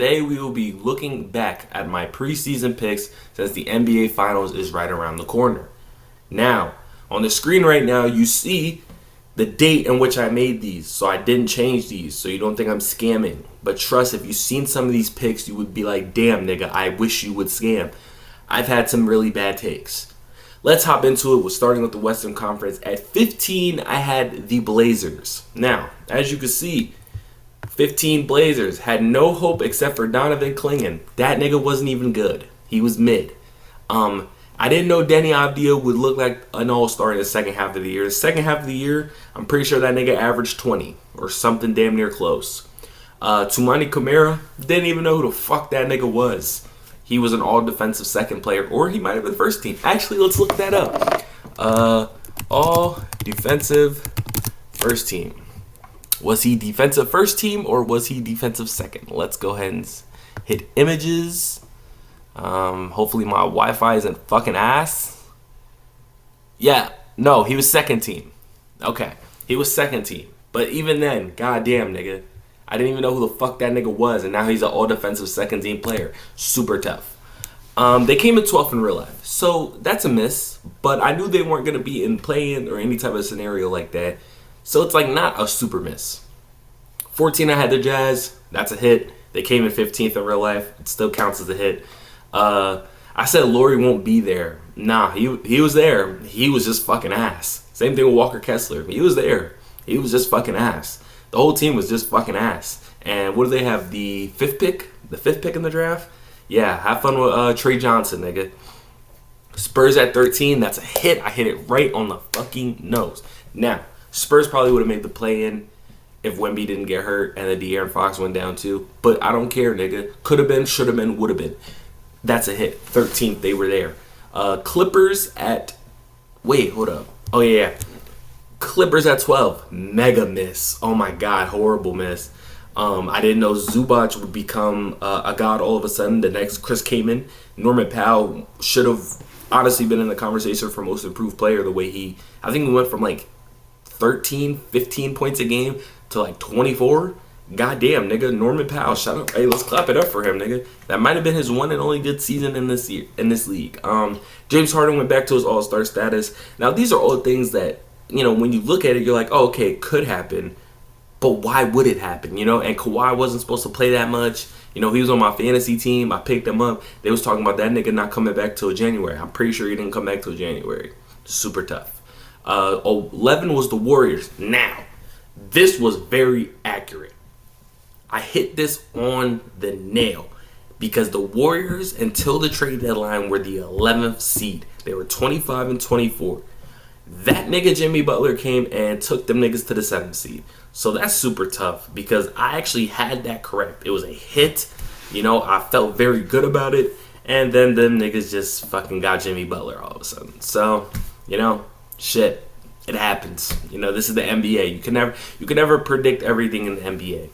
today we will be looking back at my preseason picks since the NBA Finals is right around the corner. Now, on the screen right now, you see the date in which I made these, so I didn't change these, so you don't think I'm scamming. But trust, if you've seen some of these picks, you would be like, damn, nigga, I wish you would scam. I've had some really bad takes. Let's hop into it with starting with the Western Conference. At 15, I had the Blazers. Now, as you can see, 15 Blazers had no hope except for Donovan Clingan. That nigga wasn't even good. He was mid. I didn't know Danny Avdija would look like an all-star in the second half of the year. The second half of the year, I'm pretty sure that nigga averaged 20 or something damn near close. Toumani Camara, didn't even know who the fuck that nigga was. He was an all-defensive second player, or he might have been first team. Actually, let's look that up. All-defensive first team. Was he defensive first team or was he defensive second? Let's go ahead and hit images. Hopefully my Wi-Fi isn't fucking ass. Yeah, no, he was second team. Okay, he was second team. But even then, goddamn, nigga, I didn't even know who the fuck that nigga was, and now he's an all-defensive second team player. Super tough. They came in 12th in real life, so that's a miss. But I knew they weren't gonna be in play-in or any type of scenario like that. So it's like not a super miss. 14, I had the Jazz. That's a hit. They came in 15th in real life. It still counts as a hit. I said Laurie won't be there. Nah, he was there. He was just fucking ass. Same thing with Walker Kessler. He was there. He was just fucking ass. The whole team was just fucking ass. And what do they have? The fifth pick? The fifth pick in the draft? Yeah, have fun with Trey Johnson, nigga. Spurs at 13. That's a hit. I hit it right on the fucking nose. Now, Spurs probably would have made the play-in if Wemby didn't get hurt and the De'Aaron Fox went down too. But I don't care, nigga. Could have been, should have been, would have been. That's a hit. 13th, they were there. Clippers at... Wait, hold up. Oh, yeah. Clippers at 12. Mega miss. Oh, my God. Horrible miss. I didn't know Zubac would become a god all of a sudden. The next Chris Kaman. Norman Powell should have honestly been in the conversation for most improved player the way he... I think we went from like 13, 15 points a game to like 24. Goddamn, nigga. Norman Powell, shout out. Hey, let's clap it up for him, nigga. That might have been his one and only good season in this league. James Harden went back to his all-star status. Now, these are all things that, you know, when you look at it, you're like, oh, okay, it could happen. But why would it happen, you know? And Kawhi wasn't supposed to play that much. You know, he was on my fantasy team. I picked him up. They was talking about that nigga not coming back till January. I'm pretty sure he didn't come back till January. Super tough. 11 was the Warriors. Now, this was very accurate. I hit this on the nail because the Warriors, until the trade deadline, were the 11th seed. They were 25 and 24. That nigga Jimmy Butler came and took them niggas to the 7th seed. So that's super tough because I actually had that correct. It was a hit. You know, I felt very good about it. And then them niggas just fucking got Jimmy Butler all of a sudden. So, you know, shit. It happens. You know, this is the NBA. You can never predict everything in the NBA.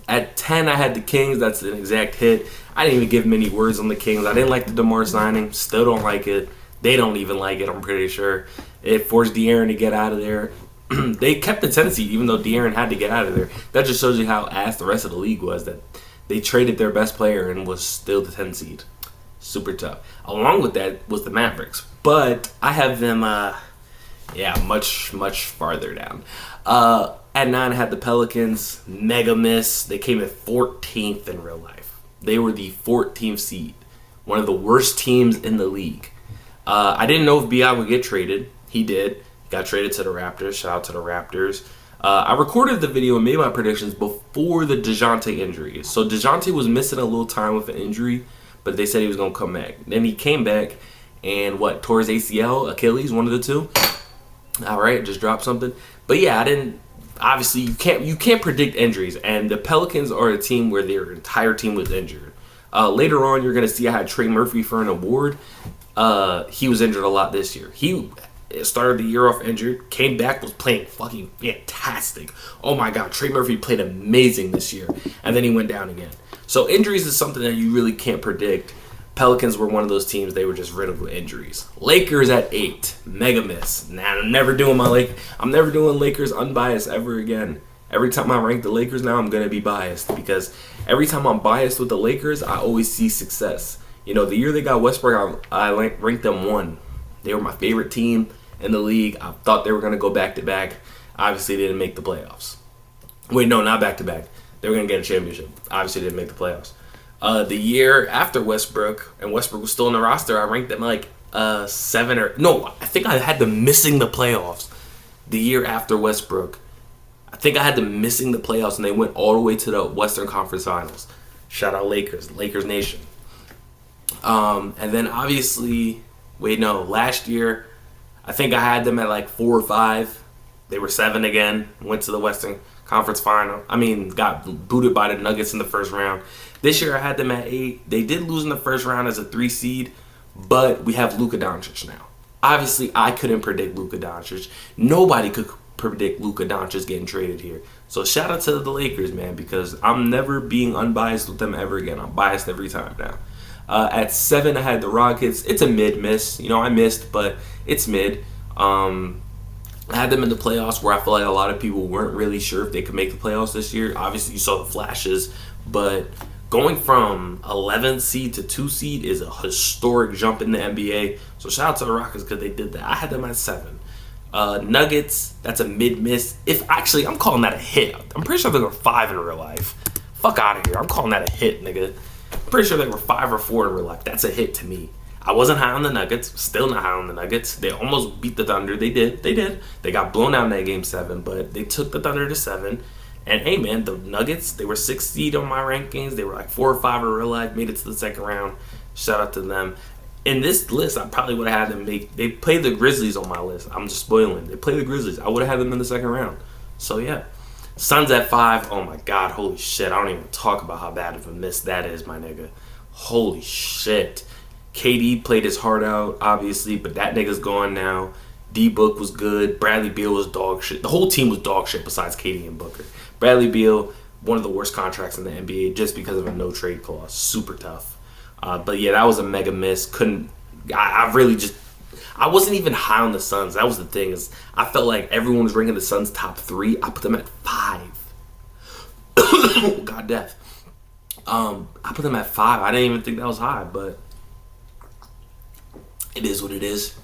At 10, I had the Kings. That's an exact hit. I didn't even give many words on the Kings. I didn't like the DeMar signing. Still don't like it. They don't even like it, I'm pretty sure. It forced De'Aaron to get out of there. They kept the 10th seed, even though De'Aaron had to get out of there. That just shows you how ass the rest of the league was, that they traded their best player and was still the 10th seed. Super tough. Along with that was the Mavericks. But I have them, much, much farther down. At 9, I had the Pelicans. Mega miss. They came in 14th in real life. They were the 14th seed. One of the worst teams in the league. I didn't know if B.I. would get traded. He did. Got traded to the Raptors. Shout out to the Raptors. I recorded the video and made my predictions before the DeJounte injury. So DeJounte was missing a little time with an injury, but they said he was going to come back. Then he came back and tore his ACL, Achilles, one of the two. All right, just dropped something. But yeah, I didn't. Obviously, you can't predict injuries, and the Pelicans are a team where their entire team was injured. Later on, you're going to see I had Trey Murphy for an award. He was injured a lot this year. He started the year off injured, came back, was playing fucking fantastic. Oh my God, Trey Murphy played amazing this year, and then he went down again. So injuries is something that you really can't predict. Pelicans were one of those teams, they were just riddled with injuries. Lakers at 8, mega miss. Nah, I'm never doing Lakers unbiased ever again. Every time I rank the Lakers now, I'm going to be biased because every time I'm biased with the Lakers, I always see success. You know, the year they got Westbrook, I ranked them 1. They were my favorite team in the league. I thought they were going to go back-to-back. Obviously, they didn't make the playoffs. Wait, no, not back-to-back. They were going to get a championship. Obviously, they didn't make the playoffs. The year after Westbrook, and Westbrook was still on the roster, I ranked them like 7 or... No, I think I had them missing the playoffs the year after Westbrook. I think I had them missing the playoffs, and they went all the way to the Western Conference Finals. Shout out Lakers Nation. And then obviously, last year, I think I had them at like 4 or 5. They were 7 again. Went to the Western Conference Final. Got booted by the Nuggets in the first round. This year I had them at 8. They did lose in the first round as a 3 seed, but we have Luka Doncic now. Obviously, I couldn't predict Luka Doncic. Nobody could predict Luka Doncic getting traded here. So shout out to the Lakers, man, because I'm never being unbiased with them ever again. I'm biased every time now. At 7, I had the Rockets. It's a mid-miss. I missed, but it's mid. I had them in the playoffs where I feel like a lot of people weren't really sure if they could make the playoffs this year. Obviously, you saw the flashes, but going from 11th seed to 2 seed is a historic jump in the NBA. So shout out to the Rockets because they did that. I had them at 7. Nuggets, that's a mid-miss. I'm calling that a hit. I'm pretty sure they were 5 in real life. Fuck out of here. I'm calling that a hit, nigga. I'm pretty sure they were 5 or 4 in real life. That's a hit to me. I wasn't high on the Nuggets. Still not high on the Nuggets. They almost beat the Thunder. They did. They got blown out in that game 7, but they took the Thunder to 7. And hey, man, the Nuggets, they were 6th seed on my rankings. They were like 4 or 5 in real life. Made it to the second round. Shout out to them. In this list, I probably would have had them they played the Grizzlies on my list. I'm just spoiling. They played the Grizzlies. I would have had them in the second round. So, yeah. Suns at 5. Oh, my God. Holy shit. I don't even talk about how bad of a miss that is, my nigga. Holy shit. KD played his heart out, obviously, but that nigga's gone now. D-Book was good. Bradley Beal was dog shit. The whole team was dog shit besides KD and Booker. Bradley Beal, one of the worst contracts in the NBA just because of a no-trade clause. Super tough. But yeah, that was a mega miss. I wasn't even high on the Suns. That was the thing, is I felt like everyone was ranking the Suns top 3. I put them at 5. God death. I put them at 5. I didn't even think that was high, but it is what it is.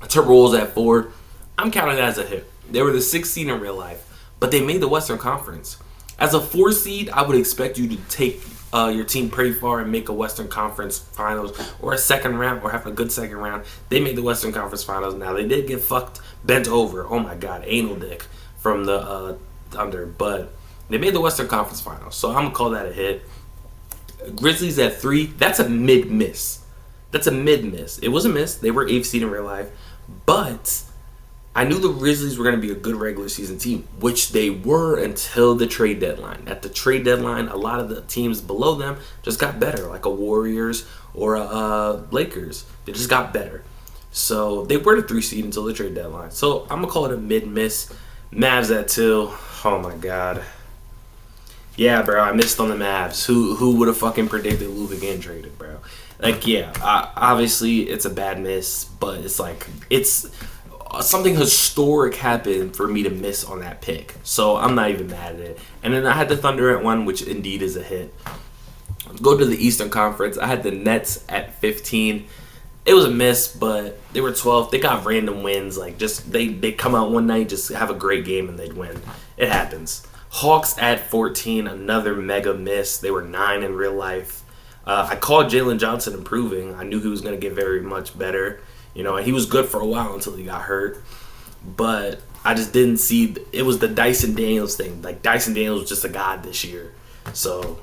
Timberwolves at 4. I'm counting that as a hit. They were the 6th seed in real life, but they made the Western Conference. As a 4 seed, I would expect you to take your team pretty far and make a Western Conference Finals or a second round or have a good second round. They made the Western Conference Finals. Now, they did get bent over. Oh, my God, anal dick from the Thunder. But they made the Western Conference Finals, so I'm going to call that a hit. Grizzlies at 3. That's a mid-miss. It was a miss. They were 8th seed in real life. But I knew the Grizzlies were going to be a good regular season team, which they were until the trade deadline. At the trade deadline, a lot of the teams below them just got better, like a Warriors or a Lakers. They just got better. So they were the 3 seed until the trade deadline. So I'm going to call it a mid-miss. Mavs at 2. Oh, my God. Yeah, bro, I missed on the Mavs. Who would have fucking predicted Luka getting traded, bro? Like, yeah, obviously it's a bad miss, but it's something historic happened for me to miss on that pick. So I'm not even mad at it. And then I had the Thunder at 1, which indeed is a hit. Go to the Eastern Conference. I had the Nets at 15. It was a miss, but they were 12th. They got random wins. Like, just they come out one night, just have a great game, and they'd win. It happens. Hawks at 14, another mega miss. They were 9 in real life. I called Jalen Johnson improving. I knew he was going to get very much better. And he was good for a while until he got hurt. But I just didn't see... It was the Dyson Daniels thing. Like, Dyson Daniels was just a god this year. So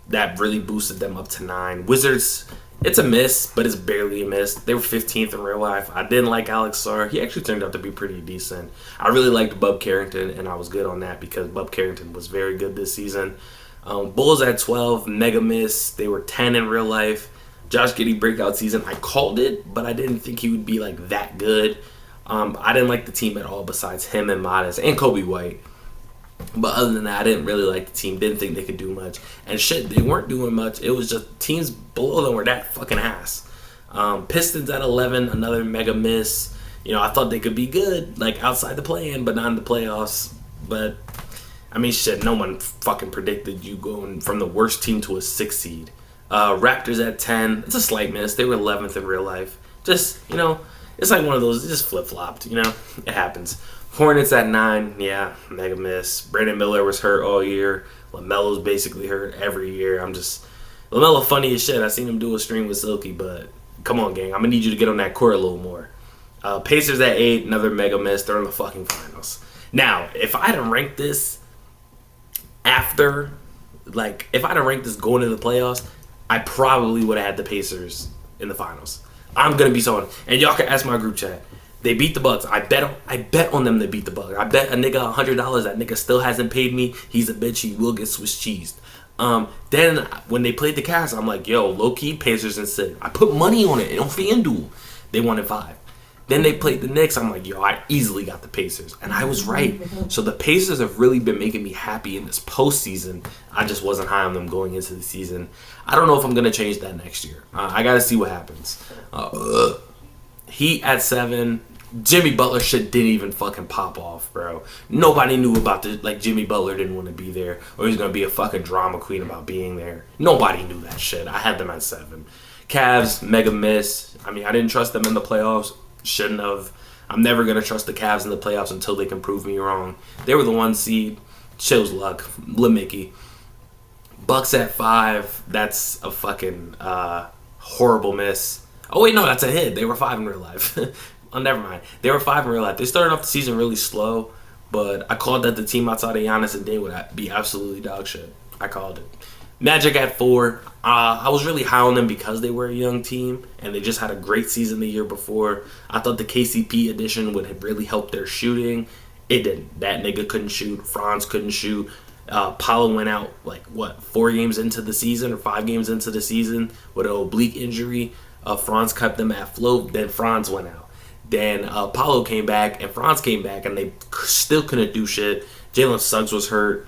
that really boosted them up to 9. Wizards, it's a miss, but it's barely a miss. They were 15th in real life. I didn't like Alex Sarr. He actually turned out to be pretty decent. I really liked Bub Carrington, and I was good on that because Bub Carrington was very good this season. Bulls at 12, mega miss. They were 10 in real life. Josh Giddey breakout season. I called it, but I didn't think he would be like that good. I didn't like the team at all besides him and Modest and Kobe White. But other than that, I didn't really like the team. Didn't think they could do much. And shit, they weren't doing much. It was just teams below them were that fucking ass. Pistons at 11, another mega miss. I thought they could be good, like outside the play-in, but not in the playoffs. But I mean, shit, no one fucking predicted you going from the worst team to a 6 seed. Raptors at 10. It's a slight miss. They were 11th in real life. Just, it's like one of those, it just flip-flopped, It happens. Hornets at 9. Yeah, mega miss. Brandon Miller was hurt all year. LaMelo's basically hurt every year. LaMelo funny as shit. I seen him do a stream with Silky, but come on, gang. I'm going to need you to get on that court a little more. Pacers at 8. Another mega miss. They're in the fucking finals. Now, if I had to rank this after, if I had to rank this going into the playoffs, I probably would have had the Pacers in the finals. I'm going to be so honest. And y'all can ask my group chat. They beat the Bucks. I bet on them to beat the Bucks. I bet a nigga $100. That nigga still hasn't paid me. He's a bitch. He will get Swiss cheesed. Then when they played the Cavs, I'm like, yo, low key Pacers and 6. I put money on it on FanDuel. They won in 5. Then they played the Knicks. I'm like, yo, I easily got the Pacers. And I was right. So the Pacers have really been making me happy in this postseason. I just wasn't high on them going into the season. I don't know if I'm going to change that next year. I got to see what happens. Heat at 7. Jimmy Butler shit didn't even fucking pop off, bro. Nobody knew about Jimmy Butler didn't want to be there, or he's going to be a fucking drama queen about being there. Nobody knew that shit. I had them at 7. Cavs, mega miss. I mean, I didn't trust them in the playoffs. Shouldn't have. I'm never going to trust the Cavs in the playoffs until they can prove me wrong. They were the 1 seed. Shit was luck. Lil Mickey. Bucks at 5. That's a fucking horrible miss. Oh, wait, no, that's a hit. They were 5 in real life. Oh, never mind. They were 5 in real life. They started off the season really slow, but I called that the team outside of Giannis and Dame would be absolutely dog shit. I called it. Magic at 4. I was really high on them because they were a young team, and they just had a great season the year before. I thought the KCP addition would have really helped their shooting. It didn't. That nigga couldn't shoot. Franz couldn't shoot. Paulo went out, 4 games into the season or 5 games into the season with an oblique injury. Franz kept them at float. Then Franz went out. Then Paulo came back, and Franz came back, and they still couldn't do shit. Jalen Suggs was hurt.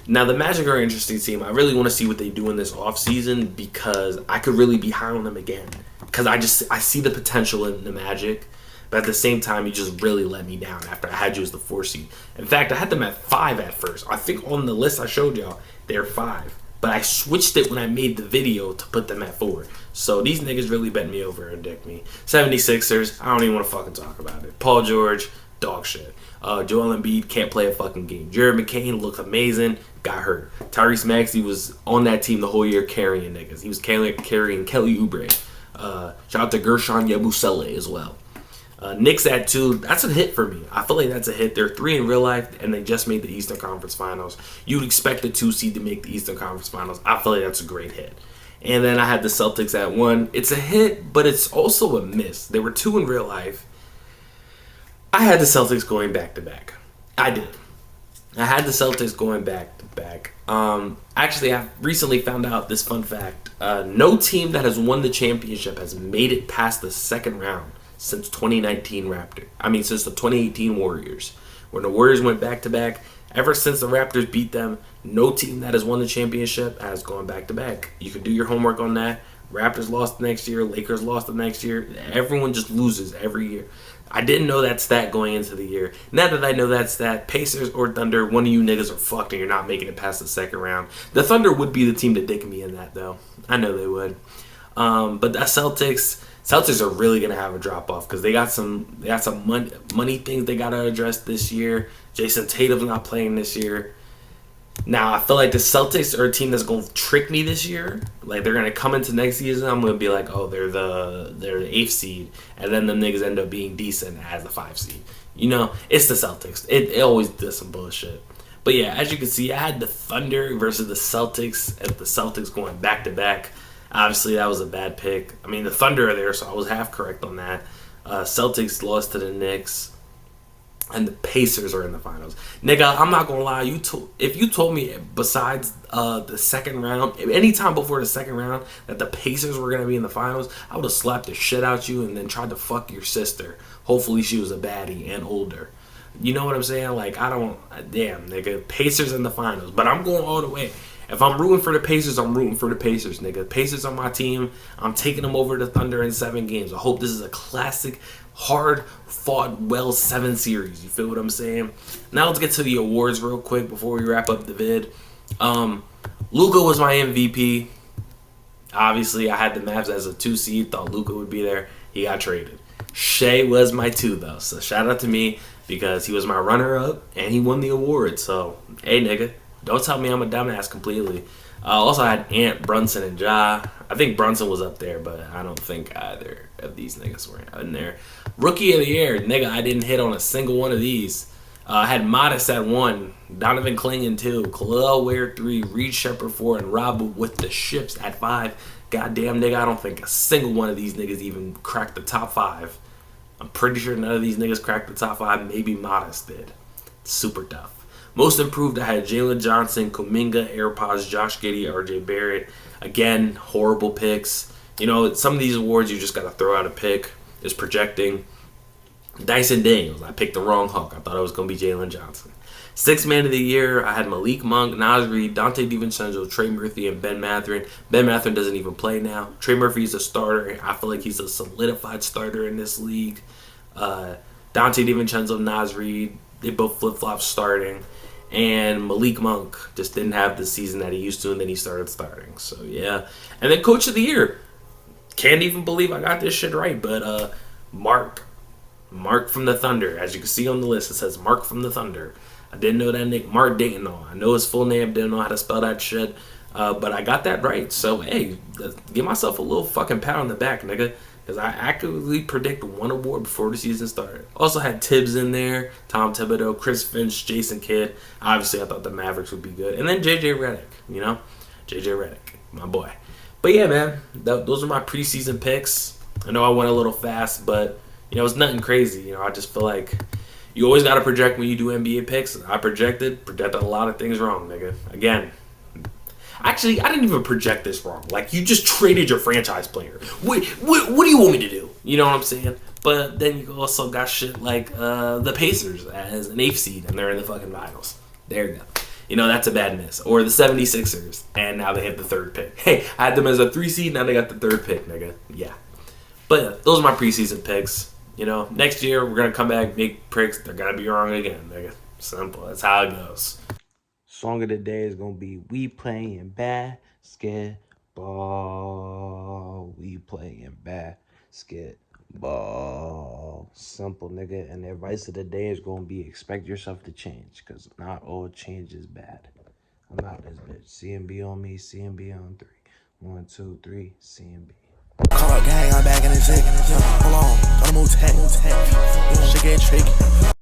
Now, the Magic are an interesting team. I really want to see what they do in this offseason because I could really be high on them again. Because I see the potential in the Magic, but at the same time, you just really let me down after I had you as the 4 seed. In fact, I had them at 5 at first. I think on the list I showed y'all, they're 5. But I switched it when I made the video to put them at 4. So these niggas really bent me over and dicked me. 76ers, I don't even want to fucking talk about it. Paul George, dog shit. Joel Embiid can't play a fucking game. Jared McCain looked amazing, got hurt. Tyrese Maxey was on that team the whole year carrying niggas. He was carrying Kelly Oubre. Shout out to Gershon Yabusele as well. Knicks at 2, that's a hit for me. I feel like that's a hit. They're 3 in real life, and they just made the Eastern Conference Finals. You'd expect the 2 seed to make the Eastern Conference Finals. I feel like that's a great hit. And then I had the Celtics at 1. It's a hit, but it's also a miss. They were 2 in real life. I had the Celtics going back-to-back. I did. I had the Celtics going back-to-back. Actually, I recently found out this fun fact. No team that has won the championship has made it past the second round since 2019 since the 2018 Warriors. When the Warriors went back-to-back, ever since the Raptors beat them, no team that has won the championship has gone back-to-back. You can do your homework on that. Raptors lost the next year. Lakers lost the next year. Everyone just loses every year. I didn't know that stat going into the year. Now that I know that stat, Pacers or Thunder, one of you niggas are fucked and you're not making it past the second round. The Thunder would be the team to dick me in that, though. I know they would. But the Celtics are really gonna have a drop off because they got some money things they gotta address this year. Jason Tatum's not playing this year. Now I feel like the Celtics are a team that's gonna trick me this year. Like they're gonna come into next season, I'm gonna be like, oh, they're the 8th seed, and then them niggas end up being decent as the 5 seed. It's the Celtics. It always does some bullshit. But yeah, as you can see, I had the Thunder versus the Celtics, and the Celtics going back to back. Obviously, that was a bad pick. I mean, the Thunder are there, so I was half correct on that. Celtics lost to the Knicks, and the Pacers are in the finals. Nigga, I'm not gonna lie. If you told me besides the second round, anytime before the second round, that the Pacers were gonna be in the finals, I would have slapped the shit out you and then tried to fuck your sister. Hopefully, she was a baddie and older. You know what I'm saying? Like, damn, nigga, Pacers in the finals. But I'm going all the way. If I'm rooting for the Pacers, I'm rooting for the Pacers, nigga. Pacers are my team. I'm taking them over the Thunder in 7 games. I hope this is a classic hard fought, well 7 series. You feel what I'm saying? Now let's get to the awards real quick before we wrap up the vid. Luka was my MVP. Obviously, I had the Mavs as a 2 seed. Thought Luka would be there. He got traded. Shea was my 2 though, so shout out to me because he was my runner-up and he won the award. So hey, nigga, don't tell me I'm a dumbass completely. Also, I had Ant, Brunson, and Ja. I think Brunson was up there, but I don't think either of these niggas were in there. Rookie of the year, nigga, I didn't hit on a single one of these. I had Modest at 1, Donovan Clingan 2, Khalil Ware 3, Reed Shepherd 4, and Rob with the ships at 5. Goddamn, nigga, I don't think a single one of these niggas even cracked the top 5. I'm pretty sure none of these niggas cracked the top 5. Maybe Modest did. Super tough. Most improved, I had Jalen Johnson, Kuminga, AirPods, Josh Giddey, RJ Barrett. Again, horrible picks. You know, some of these awards you just got to throw out a pick. It's projecting. Dyson Daniels, I picked the wrong Hawk. I thought it was going to be Jalen Johnson. 6th man of the year, I had Malik Monk, Naz Reid, Dante DiVincenzo, Trey Murphy, and Ben Mathurin. Ben Mathurin doesn't even play now. Trey Murphy is a starter. I feel like he's a solidified starter in this league. Dante DiVincenzo, Naz Reid, they both flip-flop starting. And Malik Monk just didn't have the season that he used to, and then he started starting. So, yeah. And then Coach of the Year. Can't even believe I got this shit right, but Mark from the Thunder. As you can see on the list, it says Mark from the Thunder. I didn't know that name. Mark Dayton. I know his full name. Didn't know how to spell that shit. But I got that right. So, hey, give myself a little fucking pat on the back, nigga. Because I accurately predict 1 award before the season started. Also had Tibbs in there, Tom Thibodeau, Chris Finch, Jason Kidd. Obviously, I thought the Mavericks would be good. And then JJ Redick, you know? JJ Redick, my boy. But yeah, man, those are my preseason picks. I know I went a little fast, but, you know, it's nothing crazy. You know, I just feel like you always got to project when you do NBA picks. I projected a lot of things wrong, nigga. Again. Actually, I didn't even project this wrong. Like, you just traded your franchise player. What do you want me to do? You know what I'm saying? But then you also got shit like the Pacers as an 8th seed, and they're in the fucking finals. There you go. You know, that's a bad miss. Or the 76ers, and now they have the 3rd pick. Hey, I had them as a 3 seed, now they got the 3rd pick, nigga. Yeah. But yeah, those are my preseason picks. You know, next year, we're going to come back, make picks. They're going to be wrong again, nigga. Simple. That's how it goes. Song of the day is going to be We Playing Basketball. We Playing Basketball. Simple, nigga. And the advice of the day is going to be expect yourself to change because not all change is bad. I'm out this bitch. CMB on me, CMB on 3. 1, 2, 3, CMB. Call up gang, I'm back in the shit. Hold on, gotta move tech. Shit get tricky.